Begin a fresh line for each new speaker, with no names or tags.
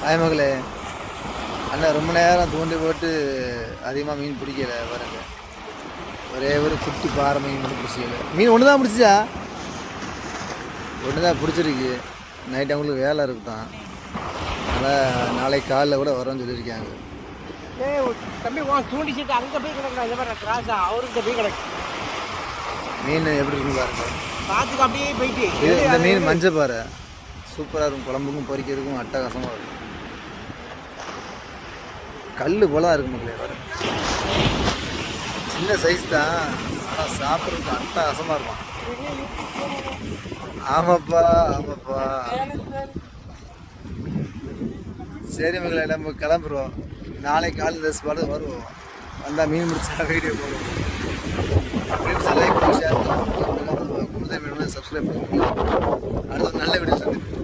ஆய் மகளே, அண்ணா ரொம்ப நேரம் தூண்டி போட்டு அதிகமாக மீன் பிடிக்கல பாருங்க. ஒரே ஒரு குட்டி பாறை மீன் மட்டும் பிடிச்சிக்கல. மீன் ஒன்று தான் பிடிச்சிச்சா? ஒன்று தான் பிடிச்சிருக்கு. நைட் அவங்களுக்கு வேலை இருக்குதான், அதனால் நாளைக்கு காலையில் கூட வரோன்னு சொல்லியிருக்காங்க.
தம்பி தூண்டிச்சிட்டு அங்கே போய் கிடக்குறா, இதை வர கிராஸா அவருக்கு போய் கிடக்கு.
மீன் எப்படி இருக்குன்னு பாருங்க,
பார்த்துக்கு அப்படியே போயிட்டு.
இந்த மீன் மஞ்சள் பாறை சூப்பராக இருக்கும், குழம்புக்கும் பொரிக்கிறதுக்கும் அட்டகாசமாக இருக்கும். கல் போல இருக்கு மக்களே, வர சின்ன சைஸ் தான், ஆனால் சாப்பிட்றதுக்கு அட்டகாசமாக இருக்கும். ஆமாப்பா ஆமாப்பா. சரி மக்களை, நம்ம கிளம்புறோம். நாளைக்கு காலையில் இந்த ஸ்பாட்டு வருவோம். வந்தால் மீன் முடிச்சா வீடியோ போடுவோம். லைக் பண்ணி ஷேர் பண்ணுவோம். சப்ஸ்கிரைப் பண்ணுவோம். அடுத்த நல்ல வீடியோ சந்திப்போம்.